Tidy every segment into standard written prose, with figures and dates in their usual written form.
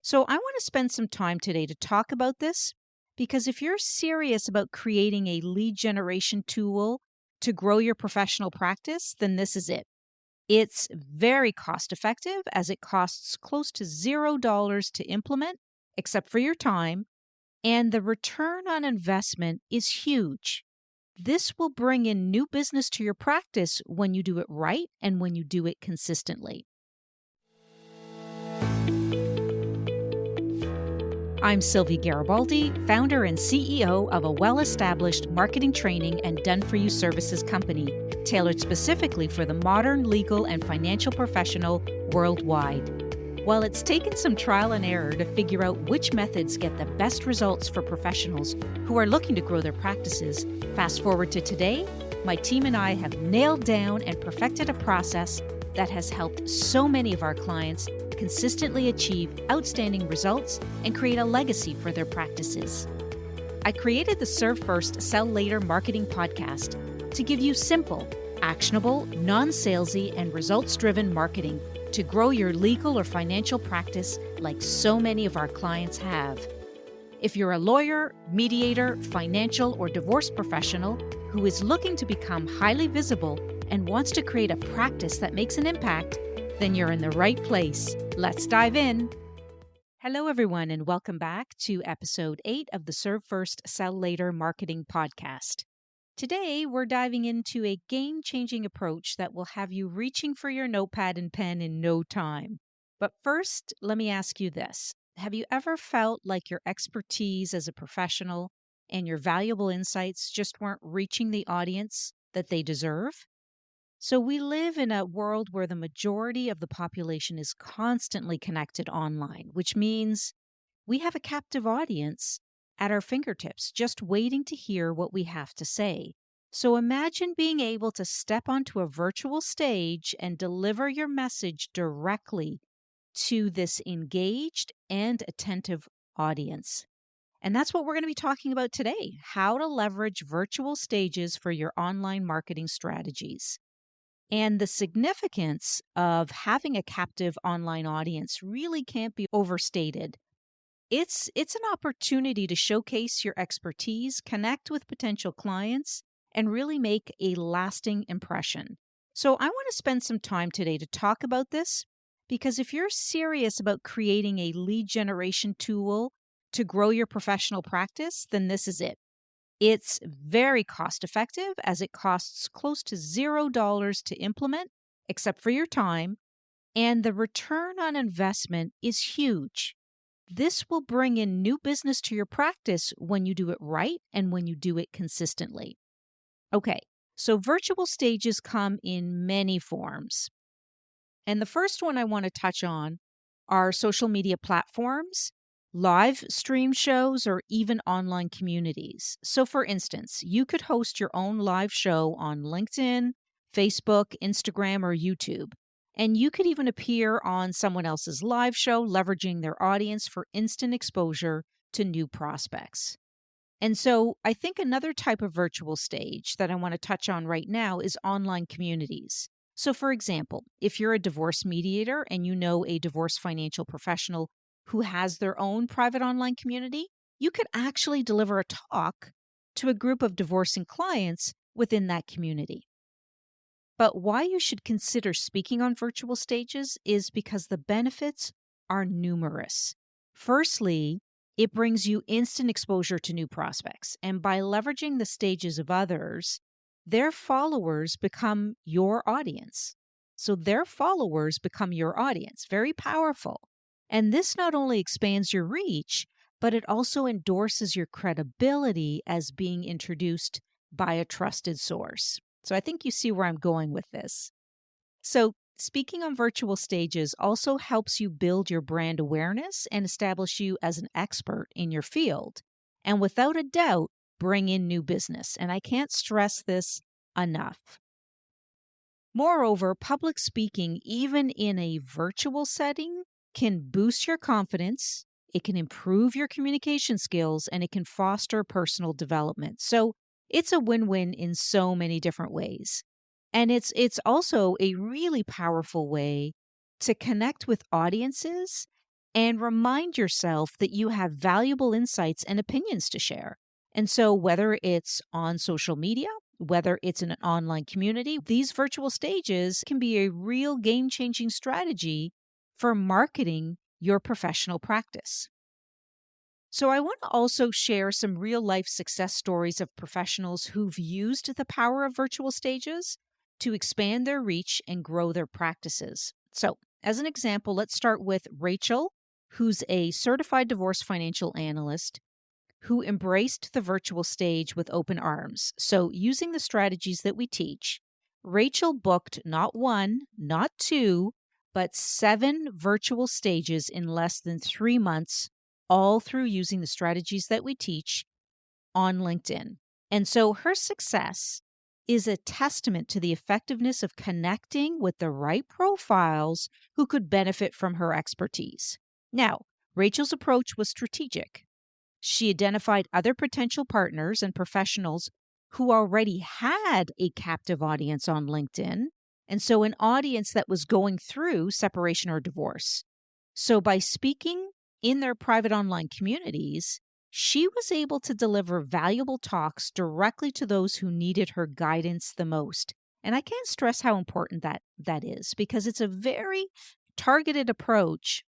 So, I want to spend some time today to talk about this because if you're serious about creating a lead generation tool to grow your professional practice, then this is it. It's very cost effective as it costs close to $0 to implement, except for your time, and the return on investment is huge. This will bring in new business to your practice when you do it right and when you do it consistently. I'm Sylvie Garibaldi, founder and CEO of a well established marketing training and done for you services company, tailored specifically for the modern legal and financial professional worldwide. While it's taken some trial and error to figure out which methods get the best results for professionals who are looking to grow their practices, fast forward to today, my team and I have nailed down and perfected a process that has helped so many of our clients consistently achieve outstanding results and create a legacy for their practices. I created the Serve First, Sell Later marketing podcast to give you simple, actionable, non-salesy, and results-driven marketing to grow your legal or financial practice like so many of our clients have. If you're a lawyer, mediator, financial, or divorce professional who is looking to become highly visible and wants to create a practice that makes an impact, then you're in the right place. Let's dive in. Hello, everyone, and welcome back to episode 8 of the Serve First, Sell Later marketing podcast. Today, we're diving into a game-changing approach that will have you reaching for your notepad and pen in no time. But first, let me ask you this. Have you ever felt like your expertise as a professional and your valuable insights just weren't reaching the audience that they deserve? So, we live in a world where the majority of the population is constantly connected online, which means we have a captive audience at our fingertips, just waiting to hear what we have to say. So, imagine being able to step onto a virtual stage and deliver your message directly to this engaged and attentive audience. And that's what we're going to be talking about today: how to leverage virtual stages for your online marketing strategies. And the significance of having a captive online audience really can't be overstated. It's an opportunity to showcase your expertise, connect with potential clients, and really make a lasting impression. So I want to spend some time today to talk about this because if you're serious about creating a lead generation tool to grow your professional practice, then this is it. It's very cost effective as it costs close to $0 to implement, except for your time, and the return on investment is huge. This will bring in new business to your practice when you do it right and when you do it consistently. Okay, so virtual stages come in many forms. And the first one I want to touch on are social media platforms, live stream shows, or even online communities. So, for instance, you could host your own live show on LinkedIn, Facebook, Instagram, or YouTube. And you could even appear on someone else's live show, leveraging their audience for instant exposure to new prospects. And so I think another type of virtual stage that I want to touch on right now is online communities. So, for example, if you're a divorce mediator and you know a divorce financial professional who has their own private online community, you could actually deliver a talk to a group of divorcing clients within that community. But why you should consider speaking on virtual stages is because the benefits are numerous. Firstly, it brings you instant exposure to new prospects. And by leveraging the stages of others, their followers become your audience. So their followers become your audience. Very powerful. And this not only expands your reach, but it also endorses your credibility as being introduced by a trusted source. So I think you see where I'm going with this. So, speaking on virtual stages also helps you build your brand awareness and establish you as an expert in your field. And without a doubt, bring in new business. And I can't stress this enough. Moreover, public speaking, even in a virtual setting, can boost your confidence, it can improve your communication skills, and it can foster personal development. So it's a win-win in so many different ways. And it's also a really powerful way to connect with audiences and remind yourself that you have valuable insights and opinions to share. And so, whether it's on social media, whether it's in an online community, these virtual stages can be a real game changing strategy for marketing your professional practice. So, I want to also share some real life success stories of professionals who've used the power of virtual stages to expand their reach and grow their practices. So, as an example, let's start with Rachel, who's a certified divorce financial analyst who embraced the virtual stage with open arms. So, using the strategies that we teach, Rachel booked not one, not two, but 7 virtual stages in less than 3 months, all through using the strategies that we teach on LinkedIn. And so her success is a testament to the effectiveness of connecting with the right profiles who could benefit from her expertise. Now, Rachel's approach was strategic. She identified other potential partners and professionals who already had a captive audience on LinkedIn, and so an audience that was going through separation or divorce. So by speaking in their private online communities, she was able to deliver valuable talks directly to those who needed her guidance the most. And I can't stress how important that is, because it's a very targeted approach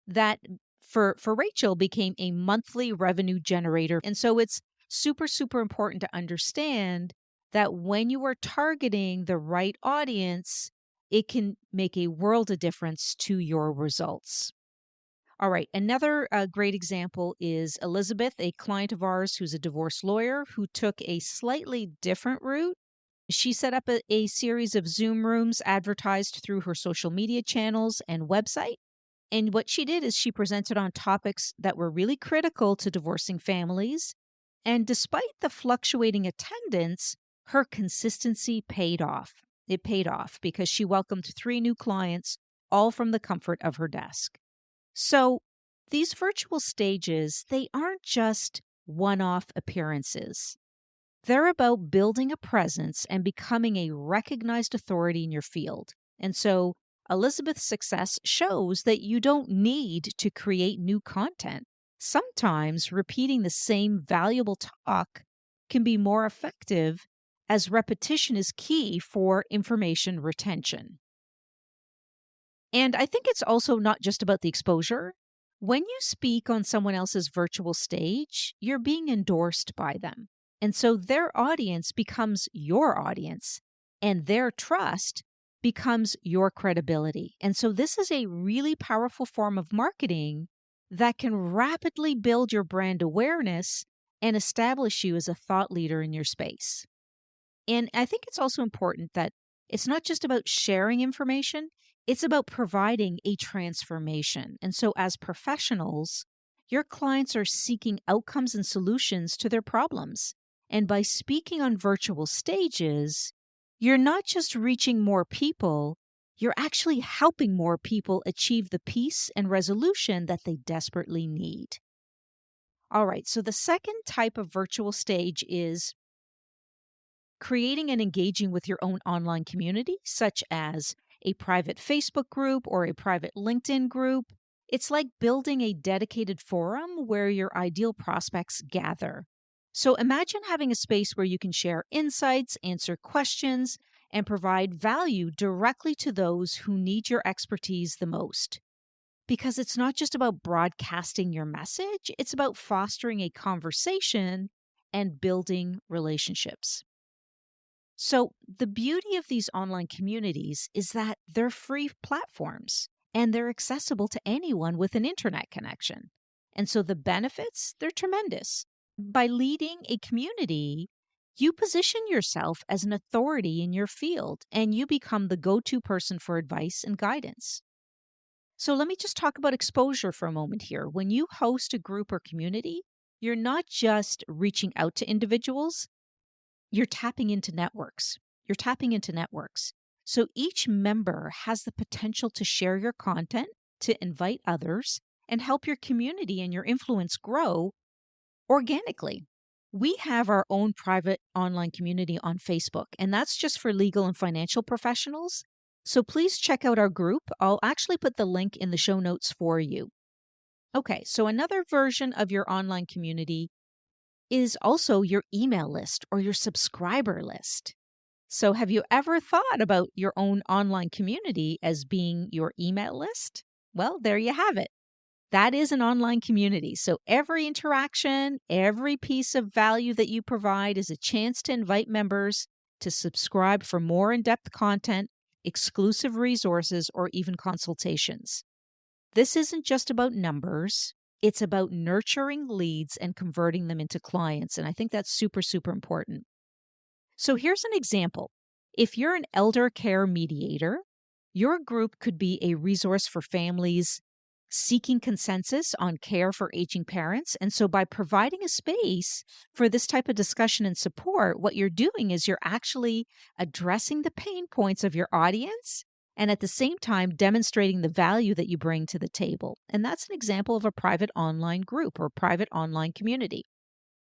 that for Rachel became a monthly revenue generator. And so it's super, super important to understand that when you are targeting the right audience, it can make a world of difference to your results. All right, another great example is Elizabeth, a client of ours who's a divorce lawyer who took a slightly different route. She set up a series of Zoom rooms advertised through her social media channels and website. And what she did is she presented on topics that were really critical to divorcing families. And despite the fluctuating attendance, her consistency paid off. It paid off because she welcomed 3 new clients, all from the comfort of her desk. So these virtual stages, they aren't just one-off appearances. They're about building a presence and becoming a recognized authority in your field. And so Elizabeth's success shows that you don't need to create new content. Sometimes repeating the same valuable talk can be more effective, as repetition is key for information retention. And I think it's also not just about the exposure. When you speak on someone else's virtual stage, you're being endorsed by them. And so their audience becomes your audience, and their trust becomes your credibility. And so this is a really powerful form of marketing that can rapidly build your brand awareness and establish you as a thought leader in your space. And I think it's also important that it's not just about sharing information, it's about providing a transformation. And so, as professionals, your clients are seeking outcomes and solutions to their problems. And by speaking on virtual stages, you're not just reaching more people, you're actually helping more people achieve the peace and resolution that they desperately need. All right, so the second type of virtual stage is creating and engaging with your own online community, such as a private Facebook group or a private LinkedIn group. It's like building a dedicated forum where your ideal prospects gather. So imagine having a space where you can share insights, answer questions, and provide value directly to those who need your expertise the most. Because it's not just about broadcasting your message, it's about fostering a conversation and building relationships. So, the beauty of these online communities is that they're free platforms and they're accessible to anyone with an internet connection. And so the benefits, they're tremendous. By leading a community, you position yourself as an authority in your field and you become the go-to person for advice and guidance. So let me just talk about exposure for a moment here. When you host a group or community, you're not just reaching out to individuals, you're tapping into networks. You're tapping into networks. So each member has the potential to share your content, to invite others, and help your community and your influence grow organically. We have our own private online community on Facebook, and that's just for legal and financial professionals. So please check out our group. I'll actually put the link in the show notes for you. Okay, so another version of your online community is also your email list or your subscriber list. So, have you ever thought about your own online community as being your email list? Well, there you have it. That is an online community. So, every interaction, every piece of value that you provide is a chance to invite members to subscribe for more in depth content, exclusive resources, or even consultations. This isn't just about numbers. It's about nurturing leads and converting them into clients. And I think that's super, super important. So here's an example. If you're an elder care mediator, your group could be a resource for families seeking consensus on care for aging parents. And so by providing a space for this type of discussion and support, what you're doing is you're actually addressing the pain points of your audience and at the same time demonstrating the value that you bring to the table. And that's an example of a private online group or private online community.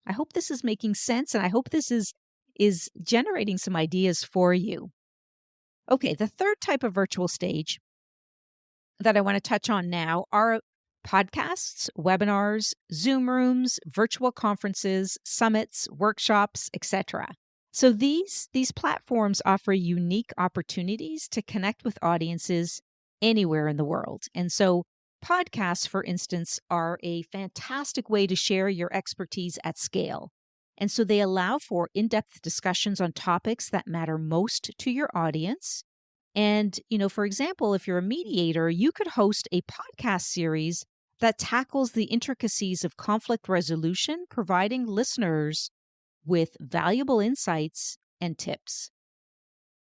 I hope this is making sense and I hope this is generating some ideas for you. Okay, the third type of virtual stage that I want to touch on now are podcasts, webinars, Zoom rooms, virtual conferences, summits, workshops, etc. So these platforms offer unique opportunities to connect with audiences anywhere in the world. And so podcasts, for instance, are a fantastic way to share your expertise at scale. And so they allow for in-depth discussions on topics that matter most to your audience. And, for example, if you're a mediator, you could host a podcast series that tackles the intricacies of conflict resolution, providing listeners with valuable insights and tips.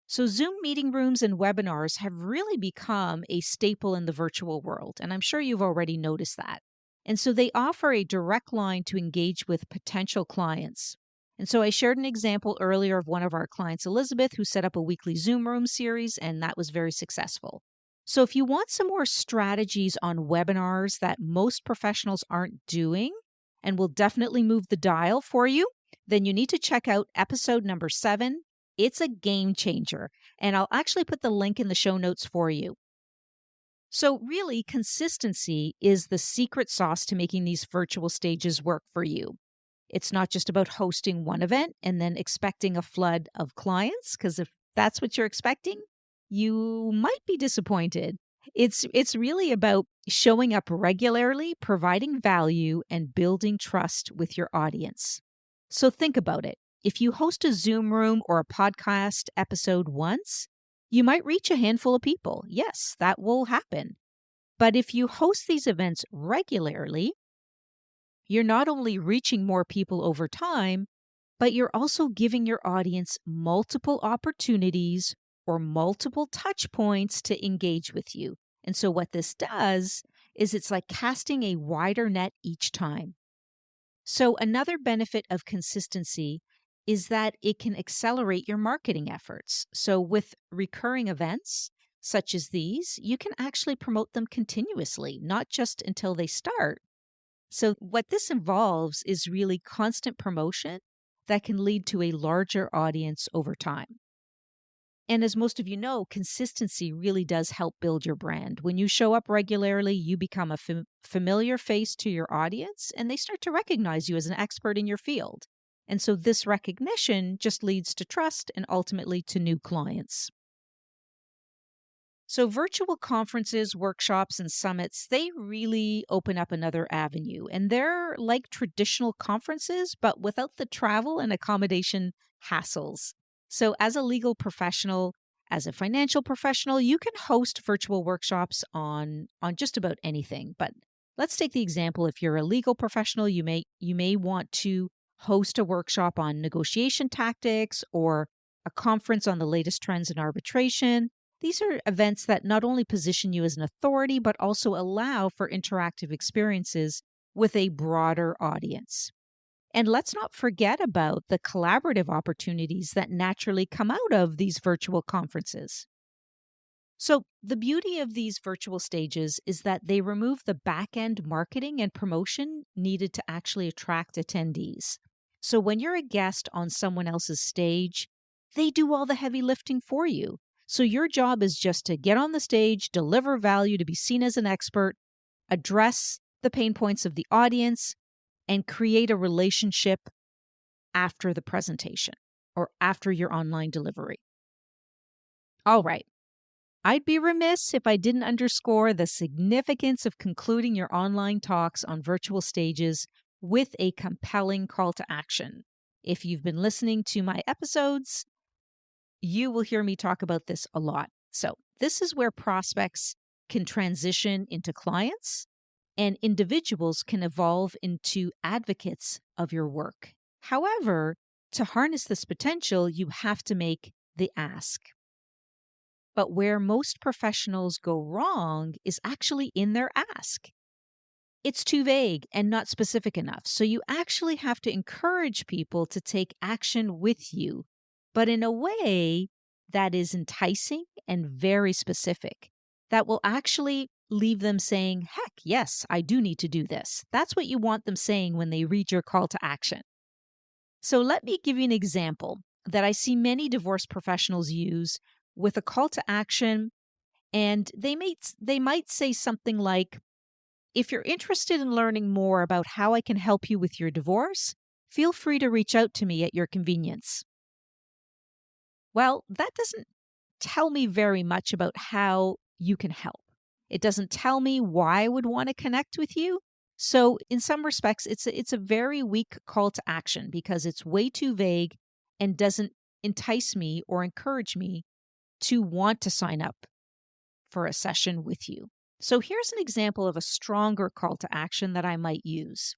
So, Zoom meeting rooms and webinars have really become a staple in the virtual world, and I'm sure you've already noticed that. And so, they offer a direct line to engage with potential clients. And so, I shared an example earlier of one of our clients, Elizabeth, who set up a weekly Zoom room series, and that was very successful. So, if you want some more strategies on webinars that most professionals aren't doing and will definitely move the dial for you, then you need to check out episode number 7. It's a game changer, and I'll actually put the link in the show notes for you. So, really, consistency is the secret sauce to making these virtual stages work for you. It's not just about hosting one event and then expecting a flood of clients, because if that's what you're expecting, you might be disappointed. It's really about showing up regularly, providing value, and building trust with your audience. So think about it. If you host a Zoom room or a podcast episode once, you might reach a handful of people. Yes, that will happen. But if you host these events regularly, you're not only reaching more people over time, but you're also giving your audience multiple opportunities or multiple touch points to engage with you. And so, what this does is it's like casting a wider net each time. So, another benefit of consistency is that it can accelerate your marketing efforts. So, with recurring events such as these, you can actually promote them continuously, not just until they start. So, what this involves is really constant promotion that can lead to a larger audience over time. And as most of you know, consistency really does help build your brand. When you show up regularly, you become a familiar face to your audience, and they start to recognize you as an expert in your field. And so this recognition just leads to trust and ultimately to new clients. So virtual conferences, workshops, and summits, they really open up another avenue. And they're like traditional conferences, but without the travel and accommodation hassles. So as a legal professional, as a financial professional, you can host virtual workshops on just about anything. But let's take the example, if you're a legal professional, you may want to host a workshop on negotiation tactics or a conference on the latest trends in arbitration. These are events that not only position you as an authority, but also allow for interactive experiences with a broader audience. And let's not forget about the collaborative opportunities that naturally come out of these virtual conferences. So, the beauty of these virtual stages is that they remove the back end marketing and promotion needed to actually attract attendees. So, when you're a guest on someone else's stage, they do all the heavy lifting for you. So your job is just to get on the stage, deliver value, to be seen as an expert, address the pain points of the audience, and create a relationship after the presentation or after your online delivery. All right. I'd be remiss if I didn't underscore the significance of concluding your online talks on virtual stages with a compelling call to action. If you've been listening to my episodes, you will hear me talk about this a lot. So, this is where prospects can transition into clients and individuals can evolve into advocates of your work. However, to harness this potential, you have to make the ask. But where most professionals go wrong is actually in their ask. It's too vague and not specific enough. So you actually have to encourage people to take action with you, but in a way that is enticing and very specific, that will actually leave them saying, heck, yes, I do need to do this. That's what you want them saying when they read your call to action. So let me give you an example that I see many divorce professionals use with a call to action, and they might say something like, if you're interested in learning more about how I can help you with your divorce, feel free to reach out to me at your convenience. Well, that doesn't tell me very much about how you can help. It doesn't tell me why I would want to connect with you. So in some respects, it's a very weak call to action because it's way too vague and doesn't entice me or encourage me to want to sign up for a session with you. So here's an example of a stronger call to action that I might use.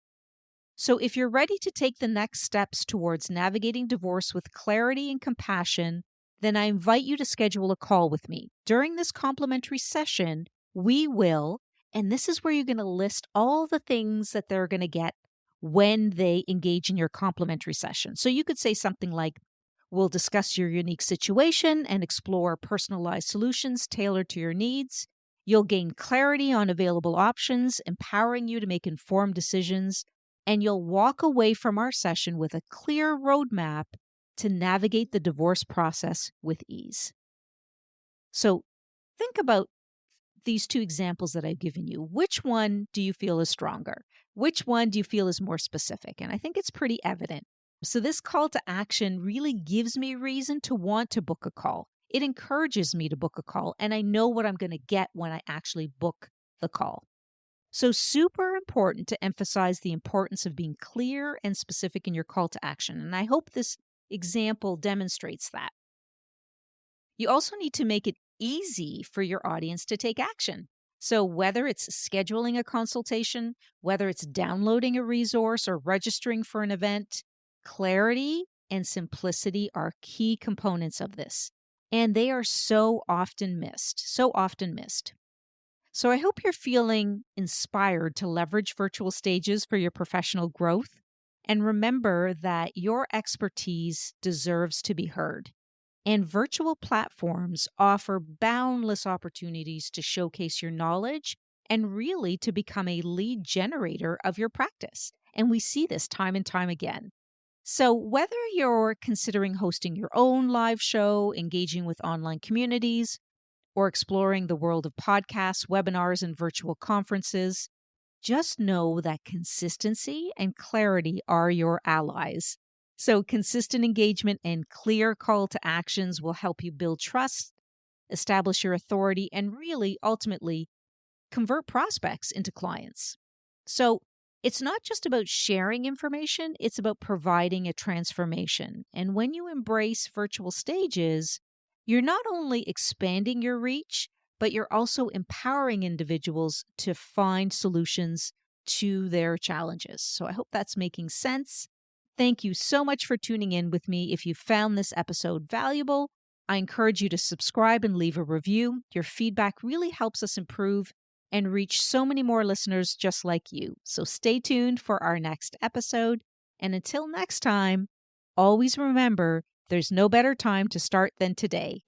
So if you're ready to take the next steps towards navigating divorce with clarity and compassion, then I invite you to schedule a call with me. During this complimentary session, we will, and this is where you're going to list all the things that they're going to get when they engage in your complimentary session. So you could say something like, we'll discuss your unique situation and explore personalized solutions tailored to your needs. You'll gain clarity on available options, empowering you to make informed decisions, and you'll walk away from our session with a clear roadmap to navigate the divorce process with ease. So think about these two examples that I've given you. Which one do you feel is stronger? Which one do you feel is more specific? And I think it's pretty evident. So this call to action really gives me reason to want to book a call. It encourages me to book a call, and I know what I'm going to get when I actually book the call. So super important to emphasize the importance of being clear and specific in your call to action. And I hope this example demonstrates that. You also need to make it easy for your audience to take action. So whether it's scheduling a consultation, whether it's downloading a resource or registering for an event, clarity and simplicity are key components of this. And they are so often missed. So I hope you're feeling inspired to leverage virtual stages for your professional growth. And remember that your expertise deserves to be heard. And virtual platforms offer boundless opportunities to showcase your knowledge and really to become a lead generator of your practice. And we see this time and time again. So whether you're considering hosting your own live show, engaging with online communities, or exploring the world of podcasts, webinars, and virtual conferences, just know that consistency and clarity are your allies. So consistent engagement and clear call to actions will help you build trust, establish your authority, and really ultimately convert prospects into clients. So it's not just about sharing information, it's about providing a transformation. And when you embrace virtual stages, you're not only expanding your reach, but you're also empowering individuals to find solutions to their challenges. So I hope that's making sense. Thank you so much for tuning in with me. If you found this episode valuable, I encourage you to subscribe and leave a review. Your feedback really helps us improve and reach so many more listeners just like you. So stay tuned for our next episode. And until next time, always remember, there's no better time to start than today.